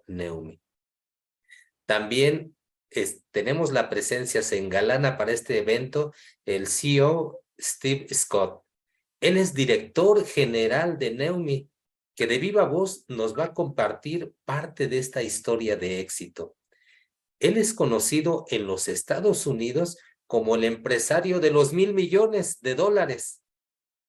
Neumi. También tenemos la presencia, se engalana para este evento el CEO Steve Scott. Él es director general de Neumi, que de viva voz nos va a compartir parte de esta historia de éxito. Él es conocido en los Estados Unidos como el empresario de los $1,000 millones.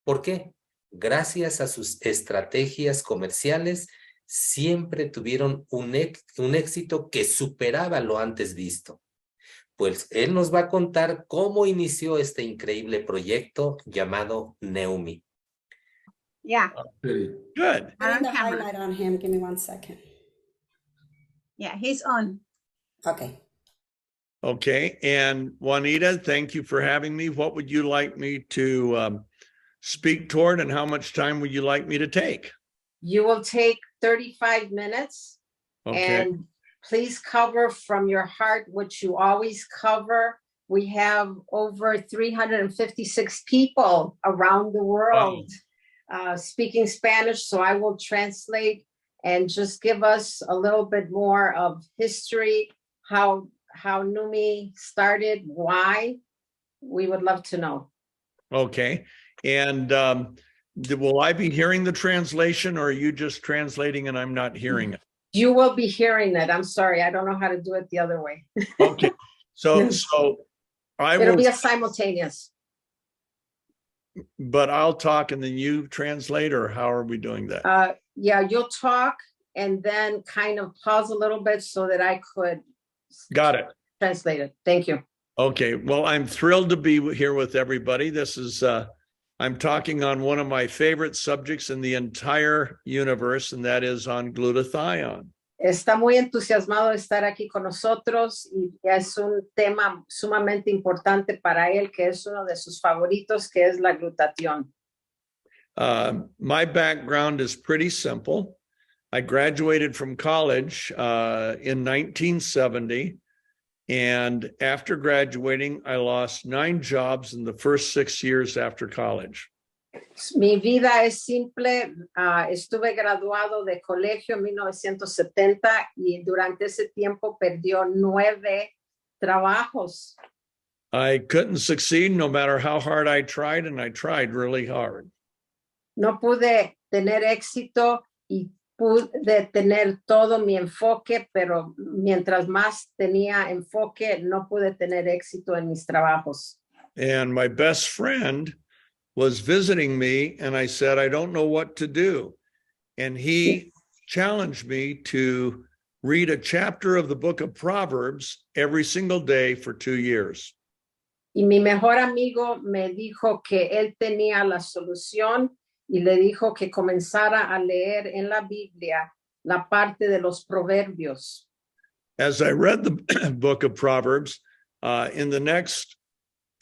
¿Por qué? Gracias a sus estrategias comerciales, siempre tuvieron un éxito que superaba lo antes visto. Pues él nos va a contar cómo inició este increíble proyecto llamado Neumi. Yeah. Good. Turn the highlight on him. Give me 1 second. Yeah, he's on. Okay. Okay. And Juanita, thank you for having me. What would you like me to speak toward, and how much time would you like me to take? You will take 35 minutes. Okay. And please cover from your heart, which you always cover. We have over 356 people around the world speaking Spanish, so I will translate and just give us a little bit more of history, how Neumi started, why. We would love to know. Okay. And will I be hearing the translation, or are you just translating and I'm not hearing it? You will be hearing it. I'm sorry. I don't know how to do it the other way. Okay. So It'll be a simultaneous. But I'll talk and then you translate, or how are we doing that? Yeah, you'll talk and then kind of pause a little bit so that I could Got it. Translate it. Thank you. Okay. Well, I'm thrilled to be here with everybody. This is, I'm talking on one of my favorite subjects in the entire universe, and that is on glutathione. Está muy entusiasmado de estar aquí con nosotros y es un tema sumamente importante para él, que es uno de sus favoritos, que es la glutatión. My background is pretty simple. I graduated from college in 1970. And after graduating, I lost 9 jobs in the first 6 years after college. Mi vida es simple. Estuve graduado de colegio en 1970 y durante ese tiempo perdió 9 trabajos. I couldn't succeed no matter how hard I tried, and I tried really hard. No pude tener éxito y pude tener todo mi enfoque, pero mientras más tenía enfoque, no pude tener éxito en mis trabajos. And my best friend was visiting me, and I said, I don't know what to do. And he challenged me to read a chapter of the book of Proverbs every single day for 2 years. Y mi mejor amigo me dijo que él tenía la solución y le dijo que comenzara a leer en la Biblia la parte de los proverbios. As I read the book of Proverbs, in the next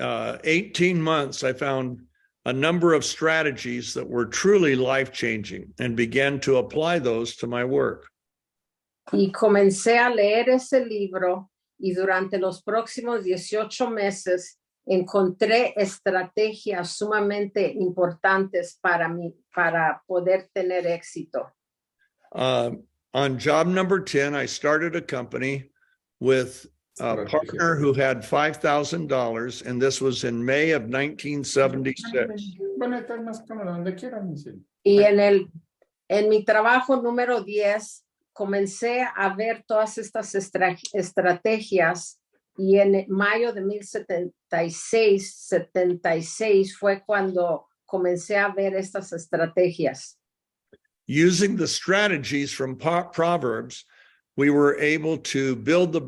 18 months, I found a number of strategies that were truly life-changing and began to apply those to my work. Y comencé a leer ese libro y durante los próximos 18 meses encontré estrategias sumamente importantes para poder tener éxito. On job number 10, I started a company with a partner who had $5,000, and this was in May of 1976. Y en mi trabajo número 10, comencé a ver todas estas estrategias. Y en mayo de 1976 fue cuando comencé a ver estas estrategias. Using the strategies from Proverbs, we were able to build the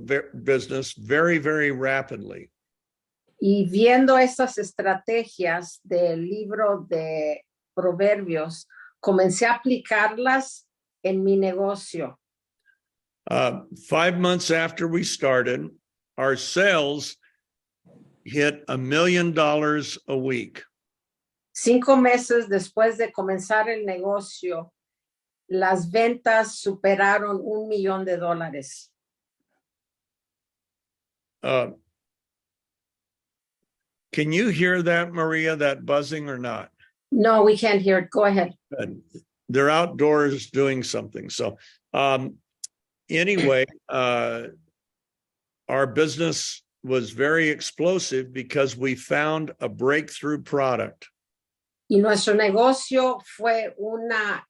business very, very rapidly. Y viendo estas estrategias del libro de Proverbios, comencé a aplicarlas en mi negocio. 5 months after we started, our sales hit $1 million a week. 5 meses después de comenzar el negocio, las ventas superaron $1 millón. Can you hear that, Maria, that buzzing or not? No, we can't hear it. Go ahead. They're outdoors doing something. So anyway, our business was very explosive because we found a breakthrough product. Y nuestro negocio fue una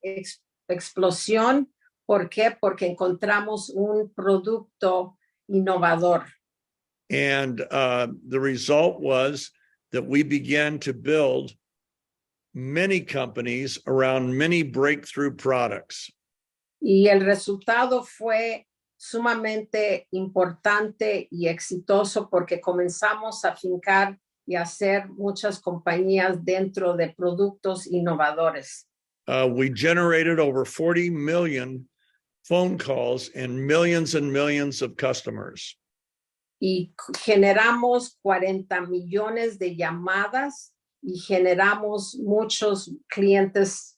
explosión. ¿Por qué? Porque encontramos un producto innovador. And the result was that we began to build many companies around many breakthrough products. Y el resultado fue sumamente importante y exitoso porque comenzamos a fincar y hacer muchas compañías dentro de productos innovadores. We generated over 40 million phone calls and millions of customers. Y generamos 40 millones de llamadas y generamos muchos clientes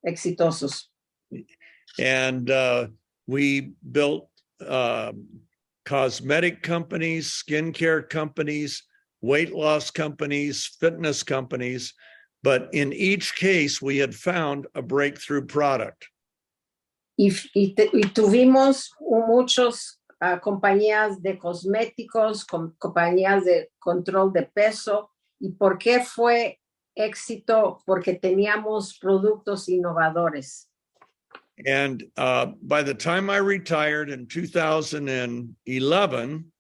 exitosos. And we built cosmetic companies, skincare companies, weight loss companies, fitness companies. But in each case, we had found a breakthrough product. Y tuvimos muchos compañías de cosméticos, compañías de control de peso. ¿Y por qué fue éxito? Porque teníamos productos innovadores. And by the time I retired in 2011,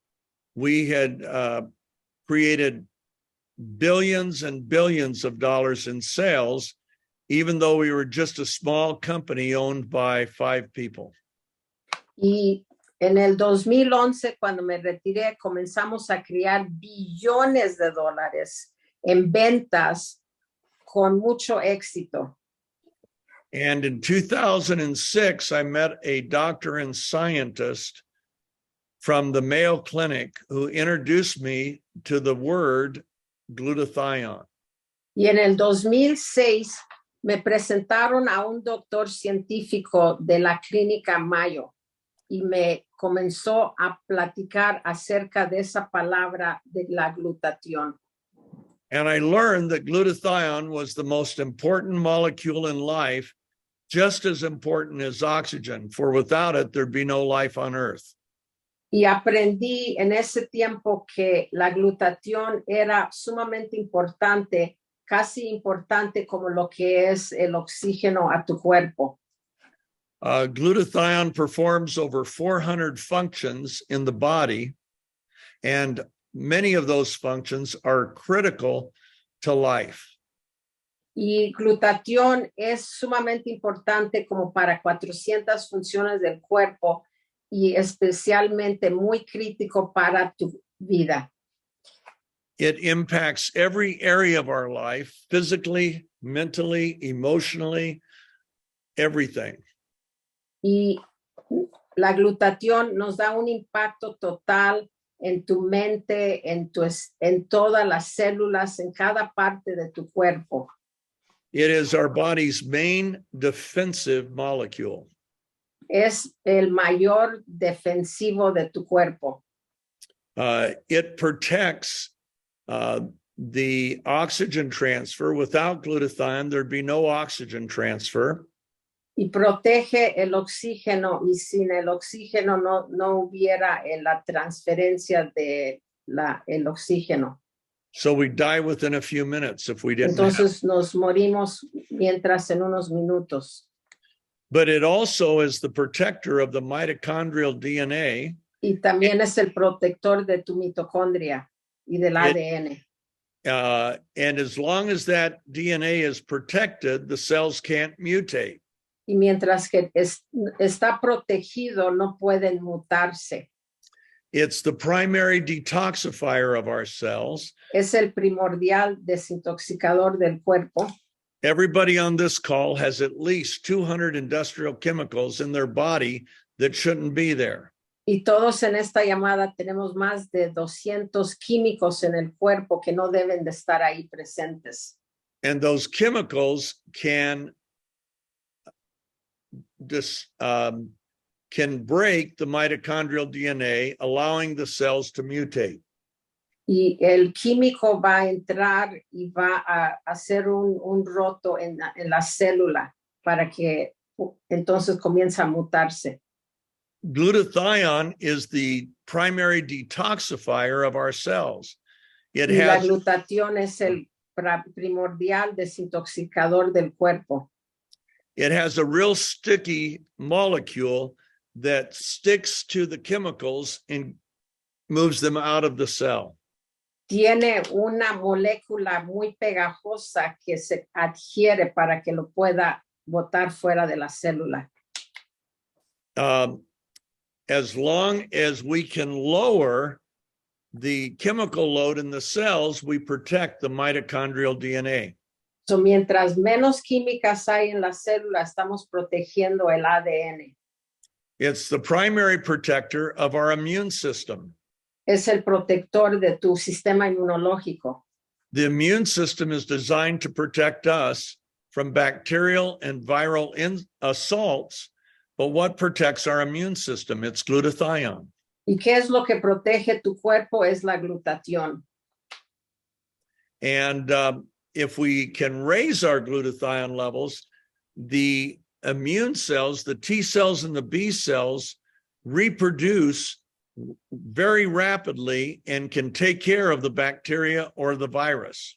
we had created billions and billions of dollars in sales, even though we were just a small company owned by 5 people. Y en el 2011, cuando me retiré, comenzamos a crear billones de dólares en ventas con mucho éxito. And in 2006, I met a doctor and scientist from the Mayo Clinic who introduced me to the word glutathione. Y en el 2006 me presentaron a un doctor científico de la clínica Mayo y me comenzó a platicar acerca de esa palabra de la glutatión. And I learned that glutathione was the most important molecule in life, just as important as oxygen, for without it, there'd be no life on Earth. Y aprendí en ese tiempo que la glutatión era sumamente importante, casi importante como lo que es el oxígeno a tu cuerpo. Glutathione performs over 400 functions in the body, and many of those functions are critical to life. Y glutatión es sumamente importante como para 400 funciones del cuerpo y especialmente muy crítico para tu vida. It impacts every area of our life, physically, mentally, emotionally, everything. Y la glutatión nos da un impacto total en tu mente, en todas las células, en cada parte de tu cuerpo. It is our body's main defensive molecule. Es el mayor defensivo de tu cuerpo. It protects the oxygen transfer. Without glutathione, there'd be no oxygen transfer. Y protege el oxígeno, y sin el oxígeno no hubiera la transferencia de el oxígeno. So we die within a few minutes if we didn't. Entonces nos morimos mientras en unos minutos. But it also is the protector of the mitochondrial DNA. Y también es el protector de tu mitocondria y del ADN. And as long as that DNA is protected, the cells can't mutate. Y mientras que está protegido, no pueden mutarse. It's the primary detoxifier of our cells. Es el primordial desintoxicador del cuerpo. Everybody on this call has at least 200 industrial chemicals in their body that shouldn't be there. Y todos en esta llamada tenemos más de 200 químicos en el cuerpo que no deben de estar ahí presentes. And those chemicals can break the mitochondrial DNA, allowing the cells to mutate. Y el químico va a entrar y va a hacer un roto en la célula para que entonces comience a mutarse. glutathione is the primary detoxifier of our cells. It Y la has glutatión es el primordial desintoxicador del cuerpo. a real sticky molecule that sticks to the chemicals and moves them out of the cell. Tiene una molécula muy pegajosa que se adhiere para que lo pueda botar fuera de la célula. As long as we can lower the chemical load in the cells, we protect the mitochondrial DNA. So, mientras menos químicas hay en la célula, estamos protegiendo el ADN. It's the primary protector of our immune system. Es el protector de tu sistema inmunológico. The immune system is designed to protect us from bacterial and viral assaults, but what protects our immune system? It's glutathione. ¿Y qué es lo que protege tu cuerpo? Es la glutatión. And if we can raise our glutathione levels, the immune cells, the T cells and the B cells, reproduce very rapidly and can take care of the bacteria or the virus.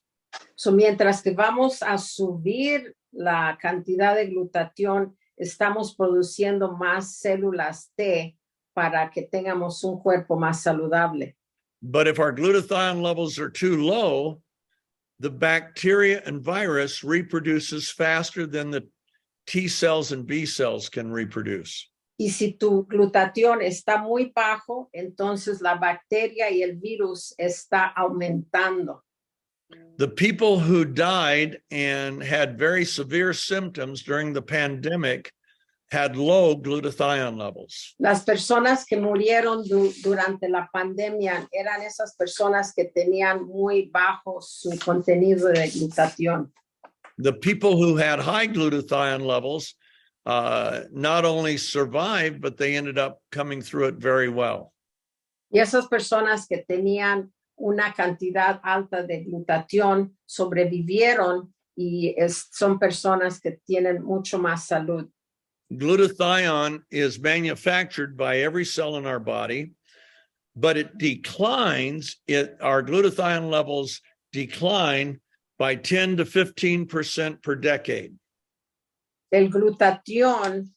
So, mientras que vamos a subir la cantidad de glutatión, estamos produciendo más células T para que tengamos un cuerpo más saludable. But if our glutathione levels are too low, the bacteria and virus reproduces faster than the T cells and B cells can reproduce. Y si tu glutatión está muy bajo, entonces la bacteria y el virus está aumentando. The people who died and had very severe symptoms during the pandemic had low glutathione levels. Las personas que murieron durante la pandemia eran esas personas que tenían muy bajo su contenido de glutatión. The people who had high glutathione levels not only survived, but they ended up coming through it very well. Y esas personas que tenían una cantidad alta de glutatión sobrevivieron y son personas que tienen mucho más salud. Glutathione is manufactured by every cell in our body, but it declines, our glutathione levels decline by 10 to 15% per decade. El glutatión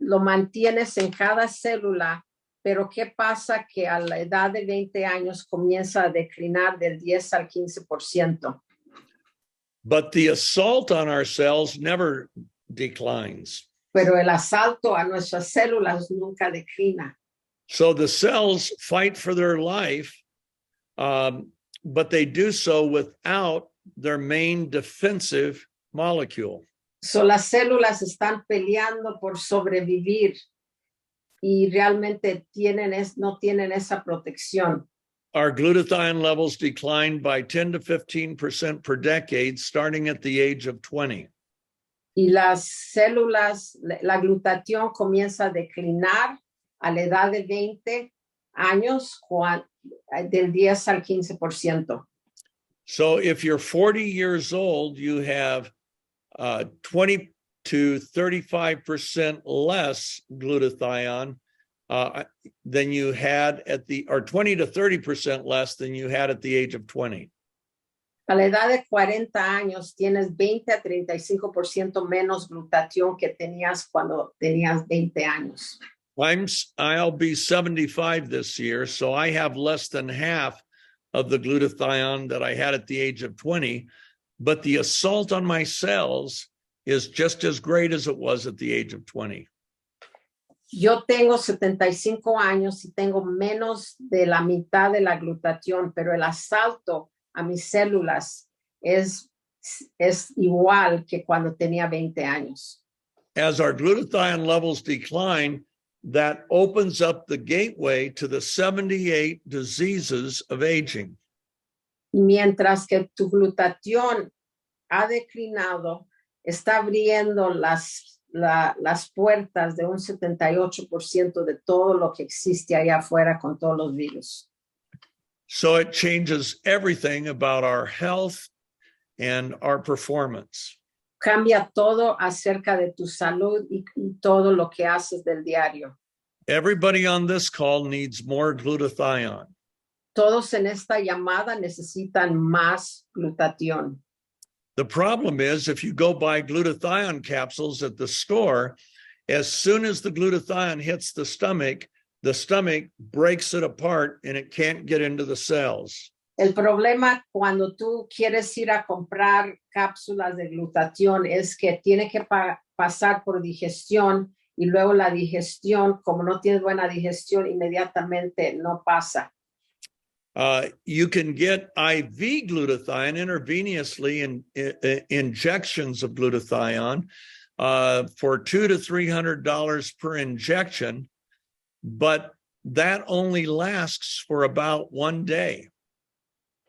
lo mantienes en cada célula, pero ¿qué pasa? Que a la edad de 20 años comienza a declinar del 10 al 15%. But the assault on our cells never declines. Pero el asalto a nuestras células nunca declina. So the cells fight for their life, but they do so without their main defensive molecule. So las células están peleando por sobrevivir y realmente no tienen esa protección. Our glutathione levels decline by 10 to 15% per decade, starting at the age of 20. Y las células, la glutatión comienza a declinar a la edad de 20 años, del 10 al 15%. So if you're 40 years old, you have 20 to 35% less glutathione than you had or 20 to 30% less than you had at the age of 20. A la edad de 40 años tienes 20 a 35% menos glutatión que tenías cuando tenías 20 años. I'll be 75 this year, so I have less than half of the glutathione that I had at the age of 20, but the assault on my cells is just as great as it was at the age of 20. Yo tengo 75 años y tengo menos de la mitad de la glutatión, pero el asalto a mis células es igual que cuando tenía 20 años. As our glutathione levels decline, that opens up the gateway to the 78 diseases of aging. Mientras que tu glutatión ha declinado, está abriendo las puertas de un 78% de todo lo que existe allá afuera con todos los virus. So it changes everything about our health and our performance. Cambia todo acerca de tu salud y todo lo que haces del diario. Everybody on this call needs more glutathione. Todos en esta llamada necesitan más glutatión. The problem is if you go buy glutathione capsules at the store, as soon as the glutathione hits the stomach breaks it apart and it can't get into the cells. El problema cuando tú quieres ir a comprar cápsulas de glutatión es que tiene que pasar por digestión y luego la digestión, como no tienes buena digestión, inmediatamente no pasa. You can get IV glutathione intravenously in injections of glutathione for $200 to $300 per injection, but that only lasts for about 1 day.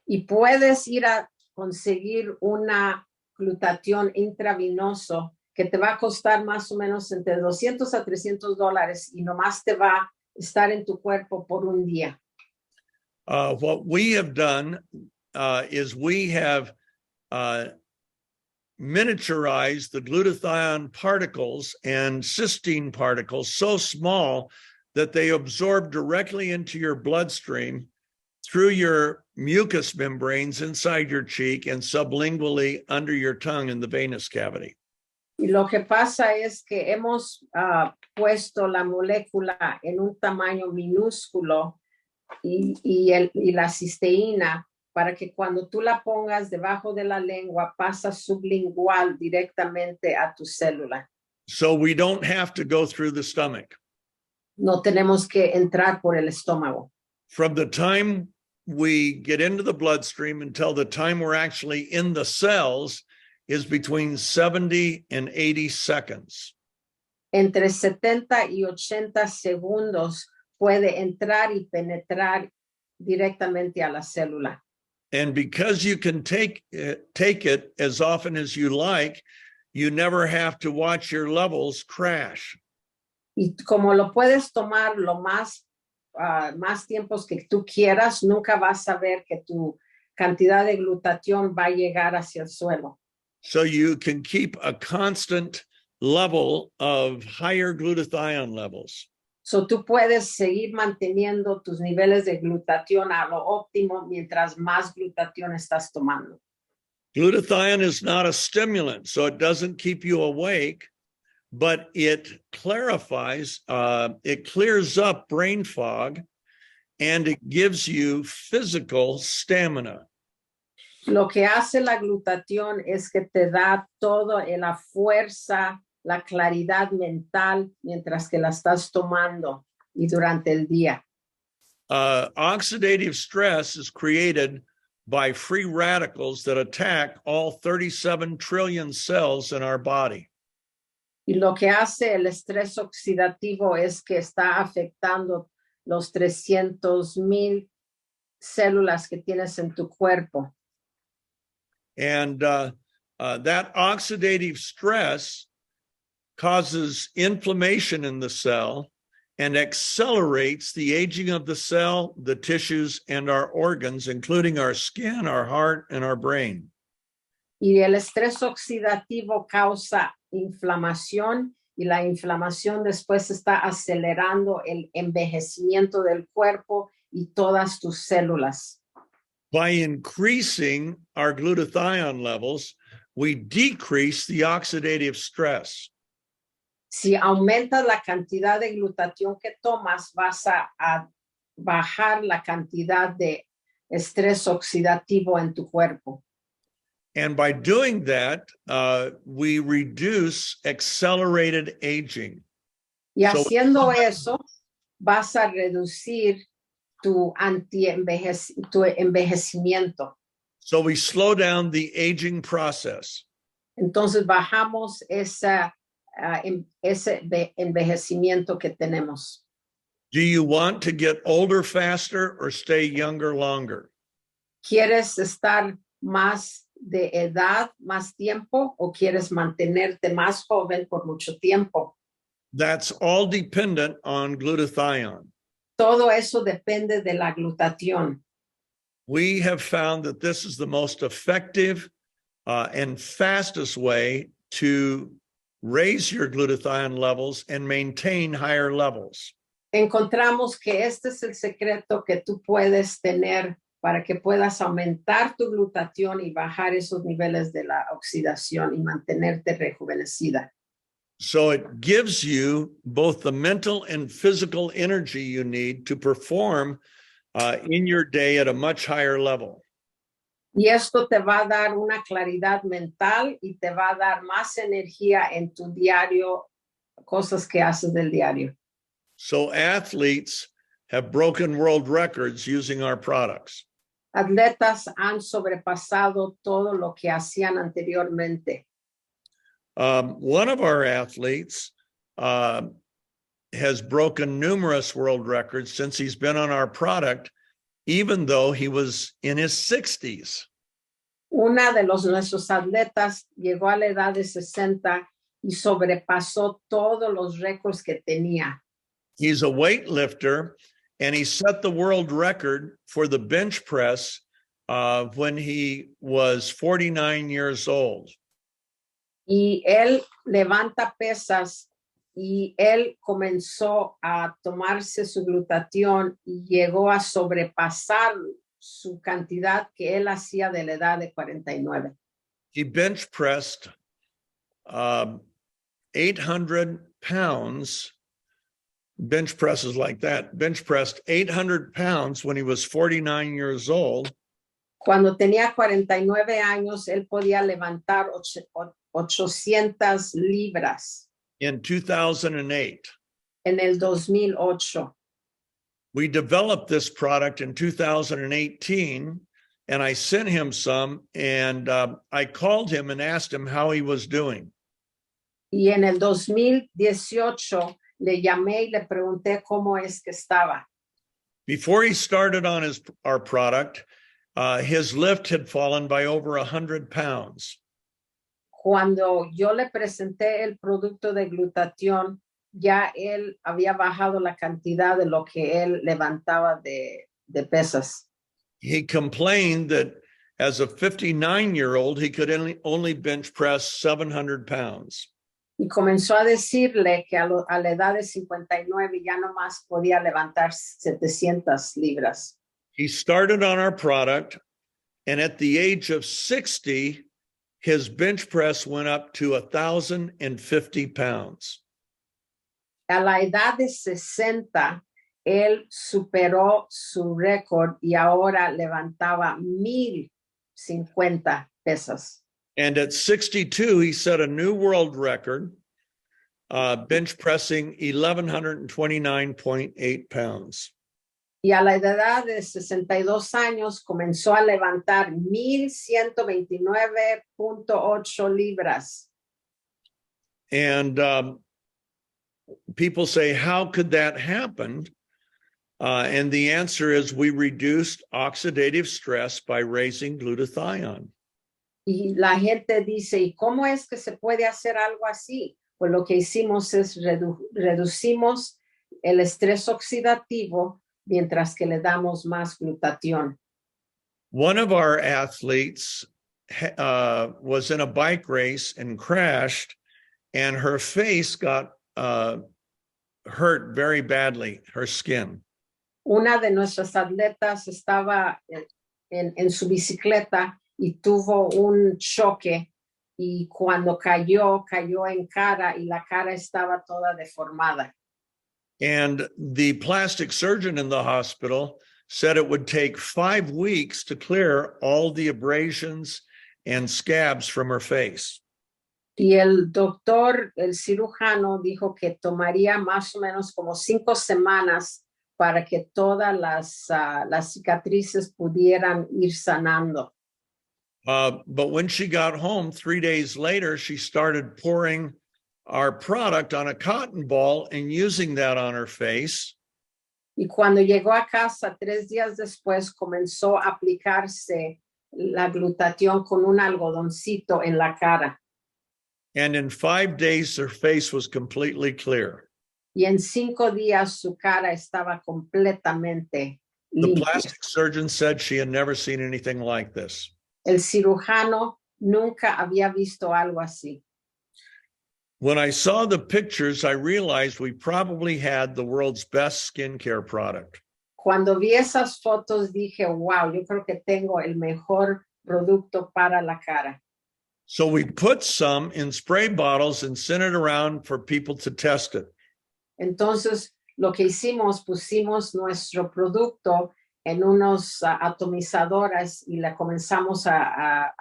Y puedes ir a conseguir una glutatión intravenoso que te va a costar más o menos entre $200 a $300 y nomás te va a estar en tu cuerpo por un día. What we have done is we have miniaturized the glutathione particles and cysteine particles so small that they absorb directly into your bloodstream through your mucous membranes inside your cheek and sublingually under your tongue in the venous cavity. Y lo que pasa es que hemos puesto la molécula en un tamaño minúsculo y la cisteína para que cuando tú la pongas debajo de la lengua pasa sublingual directamente a tu célula. So we don't have to go through the stomach. No tenemos que entrar por el estómago. From the time we get into the bloodstream until the time we're actually in the cells is between 70 and 80 seconds. Entre 70 y 80 segundos puede entrar y penetrar directamente a la célula. And because you can take it as often as you like, you never have to watch your levels crash. Y como lo puedes tomar lo más tiempos que tú quieras, nunca vas a ver que tu cantidad de glutatión va a llegar hacia el suelo. So you can keep a constant level of higher glutathione levels. So tú puedes seguir manteniendo tus niveles de glutatión a lo óptimo mientras más glutatión estás tomando. Glutathione is not a stimulant, so it doesn't keep you awake, but it clarifies, it clears up brain fog, and it gives you physical stamina. Lo que hace la glutatión es que te da toda la fuerza, la claridad mental mientras que la estás tomando y durante el día. Oxidative stress is created by free radicals that attack all 37 trillion cells in our body. Y lo que hace el estrés oxidativo es que está afectando los 300,000 células que tienes en tu cuerpo. And that oxidative stress causes inflammation in the cell and accelerates the aging of the cell, the tissues, and our organs, including our skin, our heart, and our brain. Y el estrés oxidativo causa inflamación y la inflamación después está acelerando el envejecimiento del cuerpo y todas tus células. By increasing our glutathione levels, we decrease the oxidative stress. Si aumentas la cantidad de glutatión que tomas, vas a bajar la cantidad de estrés oxidativo en tu cuerpo. And by doing that, we reduce accelerated aging. Y haciendo eso, vas a reducir tu envejecimiento. So we slow down the aging process. Entonces bajamos ese envejecimiento que tenemos. Do you want to get older faster or stay younger longer? ¿Quieres estar más de edad, más tiempo, o quieres mantenerte más joven por mucho tiempo? That's all dependent on glutathione. Todo eso depende de la glutatión. We have found that this is the most effective and fastest way to raise your glutathione levels and maintain higher levels. encontramos que este es el secreto que tú puedes tener para que puedas aumentar tu glutatión y bajar esos niveles de la oxidación y mantenerte rejuvenecida. So it gives you both the mental and physical energy you need to perform in your day at a much higher level. Y esto te va a dar una claridad mental y te va a dar más energía en tu diario, cosas que haces del diario. So athletes have broken world records using our products. Atletas han sobrepasado todo lo que hacían anteriormente. One of our athletes has broken numerous world records since he's been on our product, even though he was in his 60s. Una de nuestros atletas llegó a la edad de 60 y sobrepasó todos los récords que tenía. He's a weightlifter, and he set the world record for the bench press when he was 49 years old. Y él levanta pesas y él comenzó a tomarse su glutatión y llegó a sobrepasar su cantidad que él hacía de la edad de 49. He bench pressed 800 pounds, bench presses like that, bench pressed 800 pounds when he was 49 years old. Cuando tenía 49 años, él podía levantar 800 libras. In 2008. En el 2008. We developed this product in 2018, and I sent him some, and I called him and asked him how he was doing. Y en el 2018 le llamé y le pregunté cómo es que estaba. Before he started on our product, his lift had fallen by over 100 pounds. Cuando yo le presenté el producto de glutatión, ya él había bajado la cantidad de lo que él levantaba de pesas. He complained that as a 59-year-old, he could only bench press 700 pounds. Y comenzó a decirle que a la edad de 59 ya no más podía levantar 700 libras. He started on our product, and at the age of 60, his bench press went up to 1,050 pounds. A la edad de 60, él superó su récord y ahora levantaba 1,050 pesas. And at 62, he set a new world record, bench pressing 1,129.8 pounds. Y a la edad de 62 años comenzó a levantar 1,129.8 libras. And people say, how could that happen? And the answer is we reduced oxidative stress by raising glutathione. Y la gente dice, ¿y cómo es que se puede hacer algo así? Pues lo que hicimos es reducimos el estrés oxidativo mientras que le damos más glutatión. One of our athletes was in a bike race and crashed, and her face got hurt very badly, her skin. Una de nuestras atletas estaba en su bicicleta y tuvo un choque y cuando cayó en cara y la cara estaba toda deformada. And the plastic surgeon in the hospital said it would take 5 weeks to clear all the abrasions and scabs from her face. Y el doctor, el cirujano, dijo que tomaría más o menos como 5 semanas para que todas las cicatrices pudieran ir sanando. But when she got home 3 days later, she started pouring our product on a cotton ball and using that on her face. Y cuando llegó a casa 3 días después, comenzó a aplicarse la glutatión con un algodoncito en la cara. And in 5 days, her face was completely clear. Y en 5 días su cara estaba completamente The limpia. plastic surgeon said she had never seen anything like this. El cirujano nunca había visto algo así. When I saw the pictures, I realized we probably had the world's best skincare product. Cuando vi esas fotos dije, wow, yo creo que tengo el mejor producto para la cara. So we put some in spray bottles and sent it around for people to test it. Entonces, lo que hicimos, pusimos nuestro producto en unos atomizadoras y la comenzamos a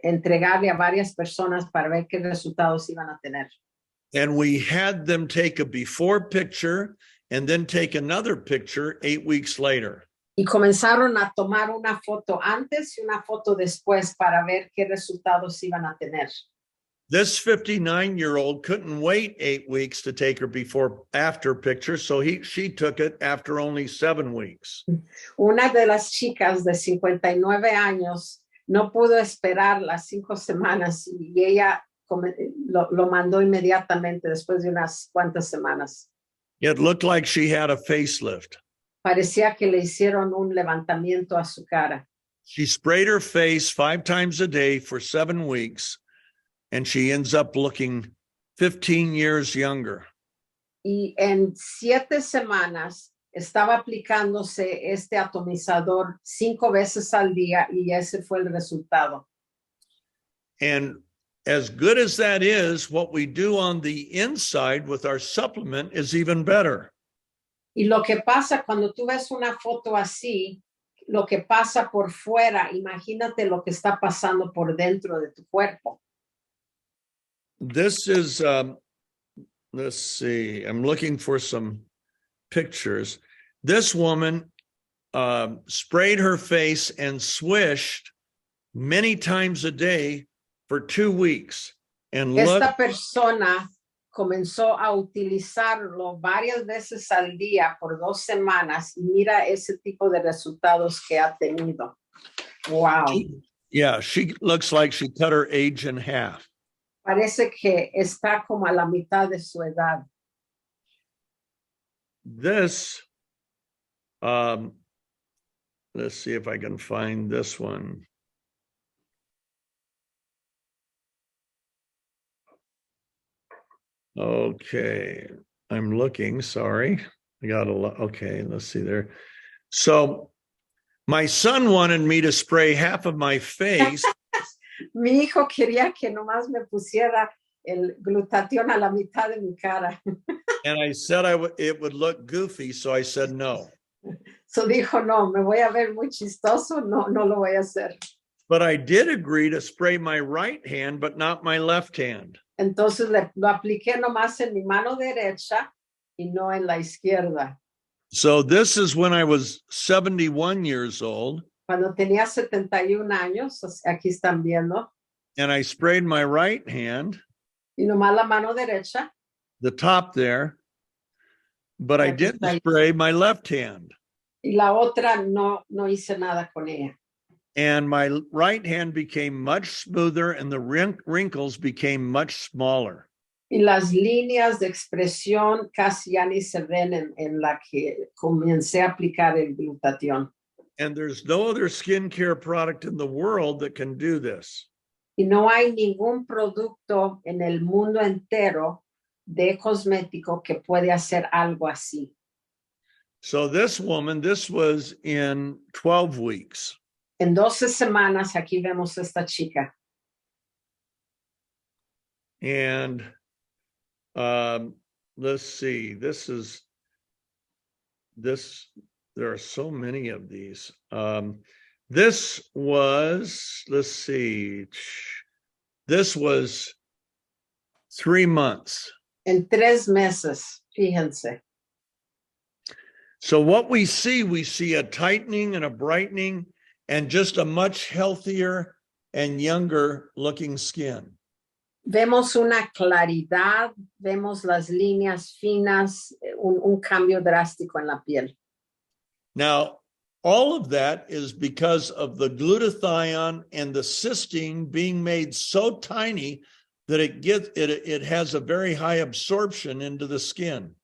entregarle a varias personas para ver qué resultados iban a tener. And we had them take a before picture and then take another picture 8 weeks later. Y comenzaron a tomar una foto antes y una foto después para ver qué resultados iban a tener. This 59-year-old couldn't wait 8 weeks to take her before after picture, so she took it after only 7 weeks. Una de las chicas de 59 años no pudo esperar las 5 semanas y ella lo mandó inmediatamente después de unas cuantas semanas. It looked like she had a facelift. Parecía que le hicieron un levantamiento a su cara. She sprayed her face 5 times a day for 7 weeks, and she ends up looking 15 years younger. Y en 7 semanas estaba aplicándose este atomizador 5 veces al día y ese fue el resultado. And as good as that is, what we do on the inside with our supplement is even better. Y lo que pasa cuando tú ves una foto así, lo que pasa por fuera, imagínate lo que está pasando por dentro de tu cuerpo. This is, let's see, I'm looking for some pictures. This woman sprayed her face and swished many times a day for 2 weeks. And look, Esta persona comenzó a utilizarlo varias veces al día por 2 semanas y mira ese tipo de resultados que ha tenido. Wow. yeah, she looks like she cut her age in half. Parece que está como a la mitad de su edad. This, let's see if I can find this one. Okay, I'm looking, sorry. I got a lot, okay, let's see there. So my son wanted me to spray half of my face. Mi hijo quería que nomás me pusiera el glutatión a la mitad de mi cara. And I said it would look goofy, so I said no. So dijo, no, me voy a ver muy chistoso, no lo voy a hacer. But I did agree to spray my right hand, but not my left hand. Entonces lo apliqué nomás en mi mano derecha y no en la izquierda. So this is when I was 71 years old. Cuando tenía 71 años, aquí están viendo, And I sprayed my right hand, y nomás la mano derecha. the top there, but I didn't spray my left hand. Y la otra no hice nada con ella. And my right hand became much smoother and the wrinkles became much smaller. Y las líneas de expresión casi ya ni se ven en la que comencé a aplicar el glutatión. And there's no other skincare product in the world that can do this. Y no hay ningún producto en el mundo entero de cosmético que puede hacer algo así. So this woman, this was in 12 weeks. En 12 semanas, aquí vemos esta chica. And let's see, there are so many of these. This was, let's see, this was 3 months. En 3 meses, fíjense. So what we see a tightening and a brightening and just a much healthier and younger looking skin. Vemos una claridad, vemos las líneas finas, un cambio drástico en la piel. Now, all of that is because of the glutathione and the cysteine being made so tiny that it has a very high absorption into the skin.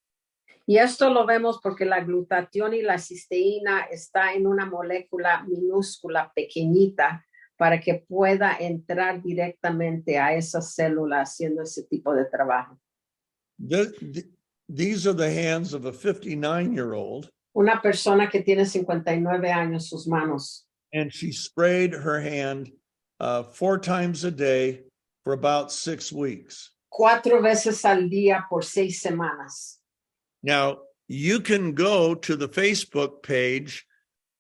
Y esto lo vemos porque la glutatión y la cisteína está en una molécula minúscula, pequeñita, para que pueda entrar directamente a esa célula haciendo ese tipo de trabajo. These are the hands of a 59-year-old, Una persona que tiene 59 años, sus manos, and she sprayed her hand 4 times a day for about 6 weeks. 4 veces al día por 6 semanas. Now, you can go to the Facebook page,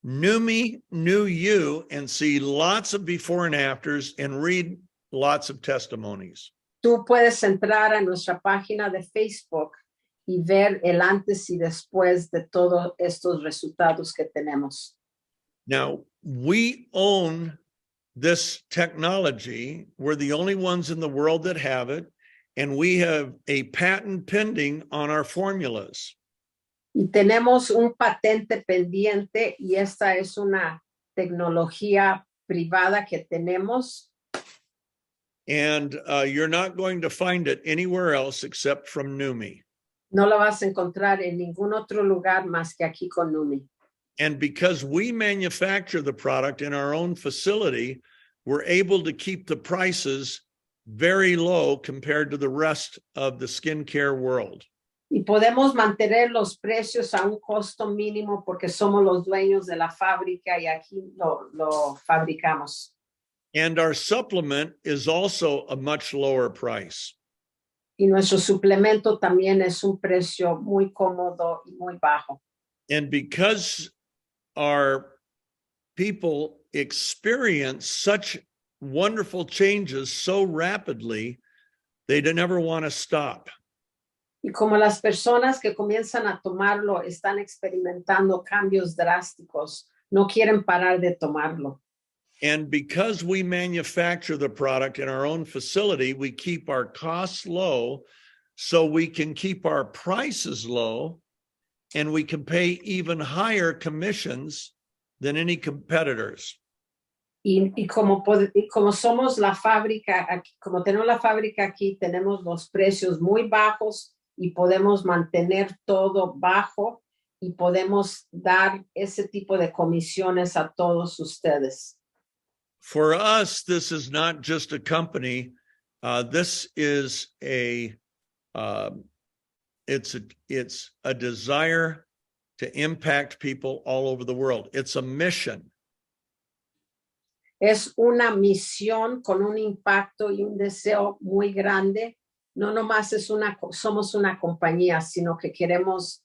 New Me, New You, and see lots of before and afters and read lots of testimonies. Tú puedes entrar a nuestra página de Facebook y ver el antes y después de todos estos resultados que tenemos. Now, we own this technology. We're the only ones in the world that have it, and we have a patent pending on our formulas. Y tenemos un patente pendiente y esta es una tecnología privada que tenemos. And you're not going to find it anywhere else except from Numi. No la vas a encontrar en ningún otro lugar más que aquí con Numi. And because we manufacture the product in our own facility, we're able to keep the prices very low compared to the rest of the skincare world. Y podemos mantener los precios a un costo mínimo porque somos los dueños de la fábrica y aquí lo fabricamos. And our supplement is also a much lower price. Y nuestro suplemento también es un precio muy cómodo y muy bajo. And because our people experience such wonderful changes so rapidly, they never want to stop. Y como las personas que comienzan a tomarlo están experimentando cambios drásticos, no quieren parar de tomarlo. And because we manufacture the product in our own facility, we keep our costs low so we can keep our prices low, and we can pay even higher commissions than any competitors. Y como somos la fábrica, como tenemos la fábrica aquí, tenemos los precios muy bajos y podemos mantener todo bajo y podemos dar ese tipo de comisiones a todos ustedes. For us, this is not just a company. This is it's a desire to impact people all over the world. It's a mission. Es una misión con un impacto y un deseo muy grande. No nomás somos una compañía, sino que queremos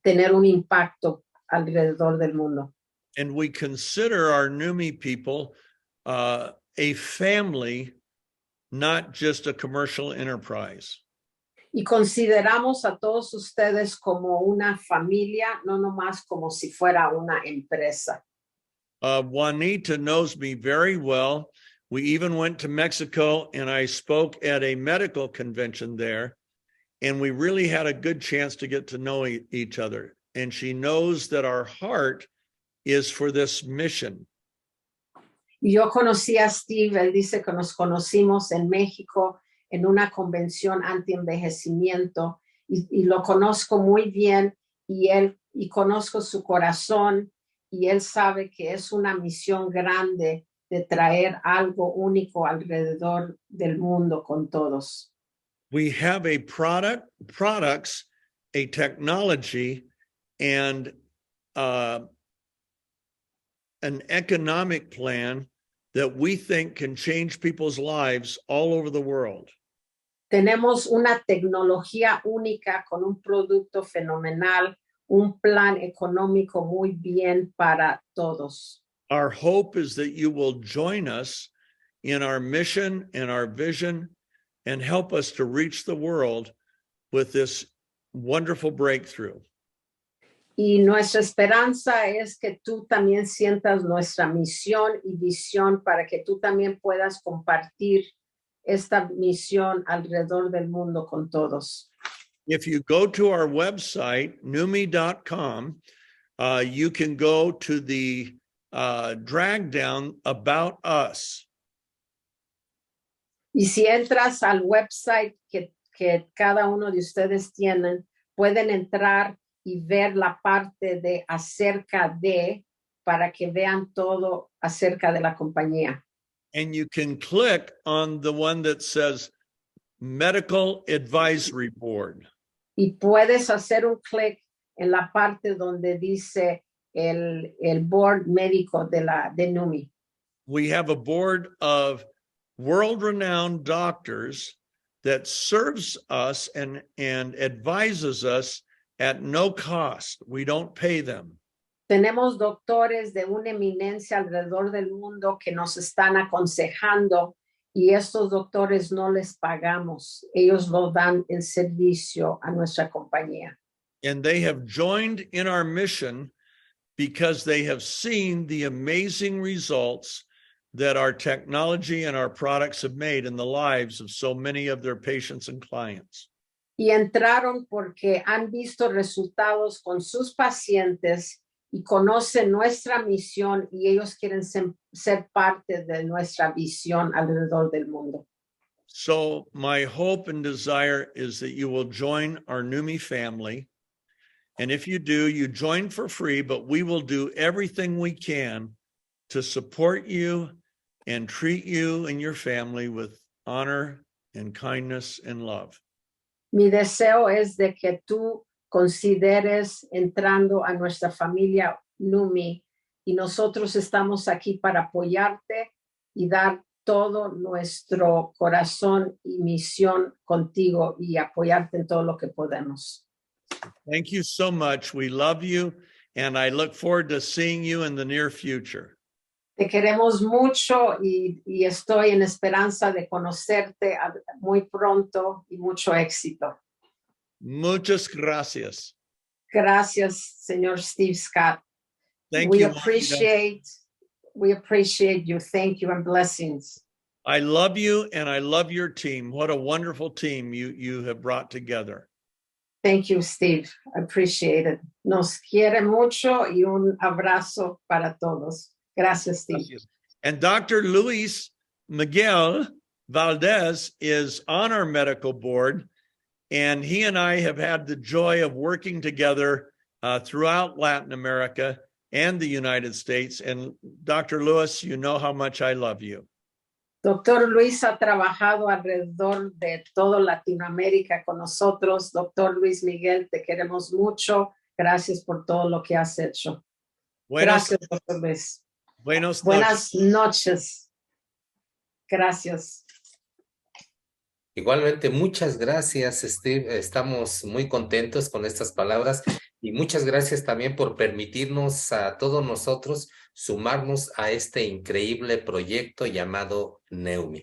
tener un impacto alrededor del mundo. And we consider our Numi people a family, not just a commercial enterprise. Y consideramos a todos ustedes como una familia, no nomás como si fuera una empresa. Juanita knows me very well. We even went to Mexico and I spoke at a medical convention there, and we really had a good chance to get to know each other. And she knows that our heart is for this mission. Y yo conocí a Steve, él dice que nos conocimos en México en una convención anti-envejecimiento y lo conozco muy bien y conozco su corazón y él sabe que es una misión grande de traer algo único alrededor del mundo con todos. We have a products, a technology, and an economic plan that we think can change people's lives all over the world. Tenemos una tecnología única con un producto fenomenal, un plan económico muy bien para todos. Our hope is that you will join us in our mission and our vision and help us to reach the world with this wonderful breakthrough. Y nuestra esperanza es que tú también sientas nuestra misión y visión para que tú también puedas compartir esta misión alrededor del mundo con todos. If you go to our website, numi.com, you can go to the drag down About Us. Y si entras al website que cada uno de ustedes tienen, pueden entrar y ver la parte de acerca de, para que vean todo acerca de la compañía. And you can click on the one that says Medical Advisory Board. Y puedes hacer un clic en la parte donde dice el board médico de NUMI. We have a board of world-renowned doctors that serves us and advises us at no cost. We don't pay them. Tenemos doctores de una eminencia alrededor del mundo que nos están aconsejando y estos doctores no les pagamos. Ellos lo dan en servicio a nuestra compañía. And they have joined in our mission because they have seen the amazing results that our technology and our products have made in the lives of so many of their patients and clients. Y entraron porque han visto resultados con sus pacientes y conocen nuestra misión y ellos quieren ser parte de nuestra visión alrededor del mundo. So my hope and desire is that you will join our NUMI family. And if you do, you join for free, but we will do everything we can to support you and treat you and your family with honor and kindness and love. Mi deseo es de que tú consideres entrando a nuestra familia NUMI y nosotros estamos aquí para apoyarte y dar todo nuestro corazón y misión contigo y apoyarte en todo lo que podemos. Thank you so much. We love you, and I look forward to seeing you in the near future. Te queremos mucho y estoy en esperanza de conocerte muy pronto y mucho éxito. Muchas gracias. Gracias, señor Steve Scott. Thank we you. appreciate you. Thank you and blessings. I love you, and I love your team. What a wonderful team you have brought together. Thank you, Steve. I appreciate it. Nos quiere mucho y un abrazo para todos. Gracias, Steve. Gracias. And Dr. Luis Miguel Valdez is on our medical board, and he and I have had the joy of working together throughout Latin America and the United States. And Dr. Luis, you know how much I love you. Doctor Luis ha trabajado alrededor de toda Latinoamérica con nosotros. Doctor Luis Miguel, te queremos mucho. Gracias por todo lo que has hecho. Gracias, Doctor Luis. Buenas noches. Gracias. Igualmente, muchas gracias, Steve. Estamos muy contentos con estas palabras y muchas gracias también por permitirnos a todos nosotros sumarnos a este increíble proyecto llamado NUMI.